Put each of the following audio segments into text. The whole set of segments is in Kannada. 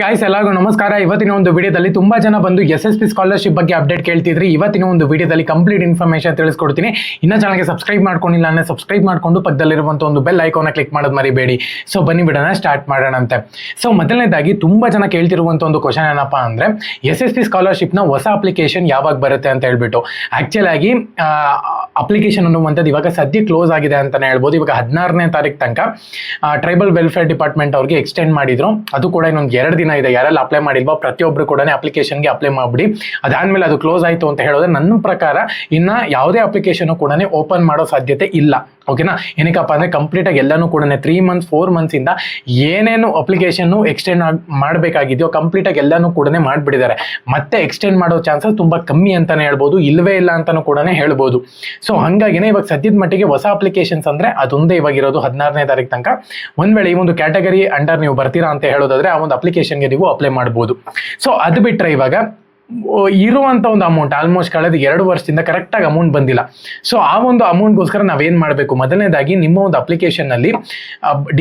ಗಾಯ್ಸ್, ಎಲ್ಲರಿಗೂ ನಮಸ್ಕಾರ. ಇವತ್ತಿನ ಒಂದು ವಿಡಿಯೋದಲ್ಲಿ ತುಂಬಾ ಜನ ಬಂದು SSP ಸ್ಕಾಲರ್ಶಿಪ್ ಬಗ್ಗೆ ಅಪ್ಡೇಟ್ ಕೇಳ್ತಿದ್ರಿ. ಇವತ್ತಿನ ಒಂದು ವಿಡಿಯೋದಲ್ಲಿ ಕಂಪ್ಲೀಟ್ ಇನ್ಫಾರ್ಮೇಶನ್ ತಿಳಿಸ್ಕೊಡ್ತೀನಿ. ಇನ್ನ ಚಾನಲ್ಗೆ ಸಬ್ಸ್ಕ್ರೈಬ್ ಮಾಡ್ಕೊಂಡಿಲ್ಲ ಅಂದ್ರೆ ಸಬ್ಸ್ಕ್ರೈಬ್ ಮಾಡ್ಕೊಂಡು ಪಕ್ಕದಲ್ಲಿರುವಂತ ಒಂದು ಬೆಲ್ ಐಕಾನ್ ಕ್ಲಿಕ್ ಮಾಡೋದು ಮರಿಬೇಡಿ. ಸೊ ಬನ್ನಿ ಬಿಡೋಣ, ಸ್ಟಾರ್ಟ್ ಮಾಡೋಣಂತೆ. ಸೊ ಮೊದಲನೇದಾಗಿ ತುಂಬಾ ಜನ ಕೇಳ್ತಿರುವಂತ ಒಂದು ಕ್ವಶನ್ ಏನಪ್ಪಾ ಅಂದ್ರೆ SSP ಸ್ಕಾಲರ್ಶಿಪ್ ನ ಹೊಸ ಅಪ್ಲಿಕೇಶನ್ ಯಾವಾಗ ಬರುತ್ತೆ ಅಂತ ಹೇಳ್ಬಿಟ್ಟು. ಆಕ್ಚುಲ್ ಆಗಿ ಅಪ್ಲಿಕೇಶನ್ ಅನ್ನುವಂಥದ್ದು ಇವಾಗ ಸದ್ಯ ಕ್ಲೋಸ್ ಆಗಿದೆ ಅಂತಾನೆ ಹೇಳ್ಬೋದು. ಇವಾಗ 16ನೇ ತಾರೀಕು ತನಕ ಟ್ರೈಬಲ್ ವೆಲ್ಫೇರ್ ಡಿಪಾರ್ಟ್ಮೆಂಟ್ ಅವ್ರಿಗೆ ಎಕ್ಸ್ಟೆಂಡ್ ಮಾಡಿದ್ರು. ಅದು ಕೂಡ ಇನ್ನೊಂದು 2 ದಿನ ಇದೆ. ಯಾರೆಲ್ಲ ಅಪ್ಲೈ ಮಾಡಿಲ್ವೋ ಪ್ರತಿಯೊಬ್ಬರು ಕೂಡ ಅಪ್ಲಿಕೇಶನ್ಗೆ ಅಪ್ಲೈ ಮಾಡ್ಬಿಡಿ. ಅದಾದ್ಮೇಲೆ ಅದು ಕ್ಲೋಸ್ ಆಯಿತು ಅಂತ ಹೇಳಿದ್ರೆ ನನ್ನ ಪ್ರಕಾರ ಇನ್ನ ಯಾವುದೇ ಅಪ್ಲಿಕೇಶನ್ ಕೂಡ ಓಪನ್ ಮಾಡೋ ಸಾಧ್ಯತೆ ಇಲ್ಲ. ಓಕೆನಾ? ಏನಕ್ಕಪ್ಪ ಅಂದ್ರೆ ಕಂಪ್ಲೀಟ್ ಆಗಿ ಎಲ್ಲಾನು ಕೂಡ 3 ಮಂತ್ಸ್ 4 ಮಂತ್ಸ್ ಇಂದ ಏನೇನು ಅಪ್ಲಿಕೇಶನ್ ಎಕ್ಸ್ಟೆಂಡ್ ಮಾಡಬೇಕಾಗಿದೆಯೋ ಕಂಪ್ಲೀಟ್ ಆಗಿ ಎಲ್ಲಾನು ಕೂಡ ಮಾಡಿಬಿಟ್ಟಿದ್ದಾರೆ. ಮತ್ತೆ ಎಕ್ಸ್ಟೆಂಡ್ ಮಾಡೋ ಚಾನ್ಸಸ್ ತುಂಬಾ ಕಮ್ಮಿ ಅಂತಾನೆ ಹೇಳ್ಬೋದು, ಇಲ್ವೇ ಇಲ್ಲ ಅಂತಾನು ಕೂಡ ಹೇಳ್ಬೋದು. ಸೊ ಹಂಗಾಗಿನೇ ಇವಾಗ ಸದ್ಯದ ಮಟ್ಟಿಗೆ ಹೊಸ ಅಪ್ಲಿಕೇಶನ್ಸ್ ಅಂದ್ರೆ ಅದೊಂದೇ ಇವಾಗ ಇರೋದು 16ನೇ ತಾರೀಕು ತನಕ. ಒಂದ್ ವೇಳೆ ಈ ಒಂದು ಕ್ಯಾಟಗರಿ ಅಂಡರ್ ನೀವು ಬರ್ತೀರಾ ಅಂತ ಹೇಳೋದಾದ್ರೆ ಆ ಒಂದು ಅಪ್ಲಿಕೇಶನ್ಗೆ ನೀವು ಅಪ್ಲೈ ಮಾಡ್ಬೋದು. ಸೊ ಅದು ಬಿಟ್ರೆ ಇವಾಗ ಇರುವಂತ ಒಂದು ಅಮೌಂಟ್ ಆಲ್ಮೋಸ್ಟ್ ಕಳೆದ 2 ವರ್ಷದಿಂದ ಕರೆಕ್ಟ್ ಆಗಿ ಅಮೌಂಟ್ ಬಂದಿಲ್ಲ. ಸೊ ಆ ಒಂದು ಅಮೌಂಟ್ಗೋಸ್ಕರ ನಾವೇನ್ ಮಾಡಬೇಕು, ಮೊದಲನೇದಾಗಿ ನಿಮ್ಮ ಒಂದು ಅಪ್ಲಿಕೇಶನ್ ನಲ್ಲಿ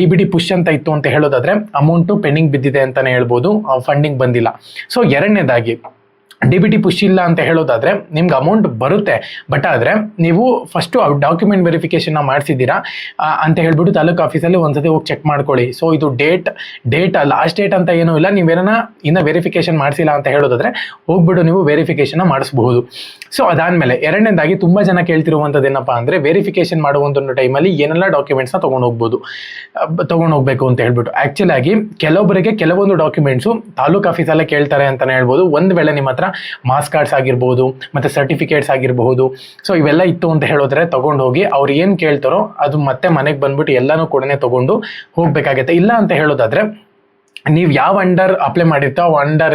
DBT ಪುಷ್ ಅಂತ ಇತ್ತು ಅಂತ ಹೇಳೋದಾದ್ರೆ ಅಮೌಂಟ್ ಪೆಂಡಿಂಗ್ ಬಿದ್ದಿದೆ ಅಂತಾನೆ ಹೇಳ್ಬೋದು, ಫಂಡಿಂಗ್ ಬಂದಿಲ್ಲ. ಸೊ ಎರಡನೇದಾಗಿ DBT ಪುಷ್ ಇಲ್ಲ ಅಂತ ಹೇಳೋದಾದ್ರೆ ನಿಮ್ಗೆ ಅಮೌಂಟ್ ಬರುತ್ತೆ, ಬಟ್ ಆದ್ರೆ ನೀವು ಫಸ್ಟ್ ಡಾಕ್ಯುಮೆಂಟ್ ವೆರಿಫಿಕೇಶನ್ ಮಾಡಿಸಿದ್ದೀರಾ ಅಂತ ಹೇಳ್ಬಿಟ್ಟು ತಾಲೂಕು ಆಫೀಸಲ್ಲಿ ಒಂದ್ಸತಿ ಹೋಗಿ ಚೆಕ್ ಮಾಡ್ಕೊಳ್ಳಿ. ಸೊ ಇದು ಡೇಟ್ ಲಾಸ್ಟ್ ಡೇಟ್ ಅಂತ ಏನೂ ಇಲ್ಲ. ನೀವೇನ ಇನ್ನ ವೆರಿಫಿಕೇಶನ್ ಮಾಡಿಸಿಲ್ಲ ಅಂತ ಹೇಳೋದಾದ್ರೆ ಹೋಗ್ಬಿಟ್ಟು ನೀವು ವೆರಿಫಿಕೇಶನ್ ಮಾಡಿಸಬಹುದು. ಸೊ ಅದಾದ್ಮೇಲೆ ಎರಡನೇದಾಗಿ ತುಂಬಾ ಜನ ಕೇಳ್ತಿರುವಂಥದ್ದು ಏನಪ್ಪಾ ಅಂದ್ರೆ ವೆರಿಫಿಕೇಶನ್ ಮಾಡುವಂತ ಟೈಮಲ್ಲಿ ಏನೆಲ್ಲ ಡಾಕ್ಯುಮೆಂಟ್ಸ್ನ ತಗೊಂಡು ಹೋಗ್ಬೇಕು ಅಂತ ಹೇಳ್ಬಿಟ್ಟು. ಆಕ್ಚುಲ್ ಆಗಿ ಕೆಲವೊಬ್ಬರಿಗೆ ಕೆಲವೊಂದು ಡಾಕ್ಯುಮೆಂಟ್ಸು ತಾಲೂಕು ಆಫೀಸಲ್ಲೇ ಕೇಳ್ತಾರೆ ಅಂತಾನೆ ಹೇಳ್ಬೋದು. ಒಂದ್ ವೇಳೆ ನಿಮ್ಮ ಹತ್ರ ಮಾಸ್ ಕಾರ್ಡ್ಸ್ ಆಗಿರ್ಬೋದು ಮತ್ತೆ ಸರ್ಟಿಫಿಕೇಟ್ಸ್ ಆಗಿರಬಹುದು, ಸೊ ಇವೆಲ್ಲ ಇತ್ತು ಅಂತ ಹೇಳಿದ್ರೆ ತಗೊಂಡು ಹೋಗಿ ಅವ್ರು ಏನ್ ಕೇಳ್ತಾರೋ ಅದು ಮತ್ತೆ ಮನೆಗೆ ಬಂದ್ಬಿಟ್ಟು ಎಲ್ಲಾನು ಕೂಡ ತಗೊಂಡು ಹೋಗ್ಬೇಕಾಗತ್ತೆ. ಇಲ್ಲ ಅಂತ ಹೇಳೋದಾದ್ರೆ ನೀವು ಯಾವ ಅಂಡರ್ ಅಪ್ಲೈ ಮಾಡಿರ್ತಾವ ಅಂಡರ್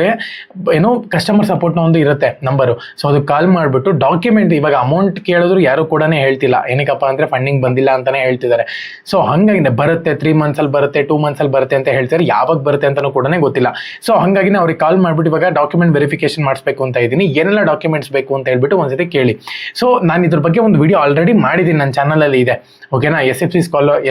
ಏನೋ ಕಸ್ಟಮರ್ ಸಪೋರ್ಟ್ನ ಒಂದು ಇರುತ್ತೆ ನಂಬರು. ಸೊ ಅದು ಕಾಲ್ ಮಾಡಿಬಿಟ್ಟು ಡಾಕ್ಯುಮೆಂಟ್ ಇವಾಗ ಅಮೌಂಟ್ ಕೇಳಿದ್ರು ಯಾರು ಕೂಡ ಹೇಳ್ತಿಲ್ಲ. ಏನಕ್ಕಪ್ಪ ಅಂದ್ರೆ ಫಂಡಿಂಗ್ ಬಂದಿಲ್ಲ ಅಂತಾನೆ ಹೇಳ್ತಿದ್ದಾರೆ. ಸೊ ಹಂಗಾಗಿ ಬರುತ್ತೆ 3 ಮಂತ್ಸ್ ಅಲ್ಲಿ ಬರುತ್ತೆ 2 ಮಂತ್ಸ್ ಅಲ್ಲಿ ಬರುತ್ತೆ ಅಂತ ಹೇಳ್ತಾರೆ, ಯಾವಾಗ ಬರುತ್ತೆ ಅಂತಾನು ಕೂಡ ಗೊತ್ತಿಲ್ಲ. ಸೊ ಹಂಗಾಗಿ ಅವ್ರಿಗೆ ಕಾಲ್ ಮಾಡ್ಬಿಟ್ಟು ಇವಾಗ ಡಾಕ್ಯುಮೆಂಟ್ ವೆರಿಫಿಕೇಶನ್ ಮಾಡಿಸ್ಬೇಕು ಅಂತ ಇದ್ದೀನಿ, ಏನೆಲ್ಲ ಡಾಕ್ಯುಮೆಂಟ್ಸ್ ಬೇಕು ಅಂತ ಹೇಳ್ಬಿಟ್ಟು ಒಂದ್ಸತಿ ಕೇಳಿ. ಸೊ ನಾನು ಇದ್ರ ಬಗ್ಗೆ ಒಂದು ವಿಡಿಯೋ ಆಲ್ರೆಡಿ ಮಾಡಿದ್ದೀನಿ, ನನ್ನ ಚಾನಲ್ ಅಲ್ಲಿ ಇದೆ. ಓಕೆನಾ?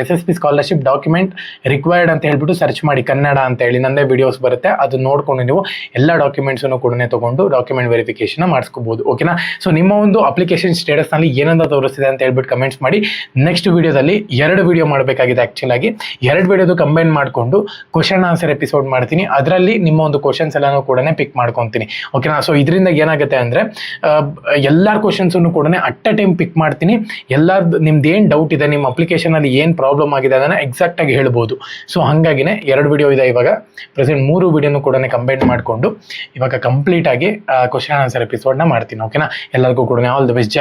SSP ಸ್ಕಾಲರ್ಶಿಪ್ ಡಾಕ್ಯುಮೆಂಟ್ ರಿಕ್ವೈರ್ಡ್ ಅಂತ ಹೇಳ್ಬಿಟ್ಟು ಸರ್ಚ್ ಮಾಡಿ ಕನ್ನಡ ಅಂತ ಹೇಳಿ ನಂದೇ ವಿಡಿಯೋಸ್ ಬರುತ್ತೆ. ಅದು ನೋಡ್ಕೊಂಡು ನೀವು ಎಲ್ಲ ಡಾಕ್ಯುಮೆಂಟ್ಸ್ ಕೂಡ ತಗೊಂಡು ಡಾಕ್ಯುಮೆಂಟ್ ವೆರಿಫಿಕೇಶನ್ ಮಾಡಿಸ್ಕೋಬಹುದು. ಓಕೆನಾ? ಸೊ ನಿಮ್ಮ ಒಂದು ಅಪ್ಲಿಕೇಶನ್ ಸ್ಟೇಟಸ್ ನಲ್ಲಿ ಏನಂತ ತೋರಿಸ್ತಿದೆ ಅಂತ ಹೇಳ್ಬಿಟ್ಟು ಕಮೆಂಟ್ಸ್ ಮಾಡಿ. ನೆಕ್ಸ್ಟ್ ವಿಡಿಯೋದಲ್ಲಿ 2 ವಿಡಿಯೋ ಮಾಡಬೇಕಾಗಿದೆ. ಆಕ್ಚುಲ್ ಆಗಿ 2 ವಿಡಿಯೋದು ಕಂಬೈನ್ ಮಾಡ್ಕೊಂಡು ಕ್ವಶನ್ ಆನ್ಸರ್ ಎಪಿಸೋಡ್ ಮಾಡ್ತೀನಿ. ಅದರಲ್ಲಿ ನಿಮ್ಮ ಒಂದು ಕ್ವಶನ್ಸ್ ಎಲ್ಲಾನು ಕೂಡ ಪಿಕ್ ಮಾಡ್ಕೊತೀನಿ. ಓಕೆನಾ? ಸೊ ಇದರಿಂದ ಏನಾಗುತ್ತೆ ಅಂದ್ರೆ ಎಲ್ಲಾರ ಕ್ವಶನ್ಸ್ ಕೂಡ ಅಟ್ ಅ ಟೈಮ್ ಪಿಕ್ ಮಾಡ್ತೀನಿ. ಎಲ್ಲಾರ್ದು ನಿಮ್ದು ಏನ್ ಡೌಟ್ ಇದೆ, ನಿಮ್ಮ ಅಪ್ಲಿಕೇಶನ್ ಅಲ್ಲಿ ಏನ್ ಪ್ರಾಬ್ಲಮ್ ಆಗಿದೆ ಅದನ್ನ ಎಕ್ಸಾಕ್ಟ್ ಆಗಿ ಹೇಳ್ಬೋದು. ಸೊ ಹಂಗಾಗಿನೇ 2 ವಿಡಿಯೋ ಇದೆ ಇವಾಗ ಪ್ರೆಸೆಂಟ್. 3 ವಿಡಿಯೋನು ಕೂಡ ಕಂಬೈನ್ ಮಾಡಿಕೊಂಡು ಇವಾಗ ಕಂಪ್ಲೀಟ್ ಆಗಿ ಕ್ವಶನ್ ಆನ್ಸರ್ ಎಪಿಸೋಡ್ನ ಮಾಡ್ತೀನಿ. ಓಕೆನಾ? ಎಲ್ಲರಿಗೂ ಕೂಡ ಆಲ್ ದ ಬೆಸ್ಟ್.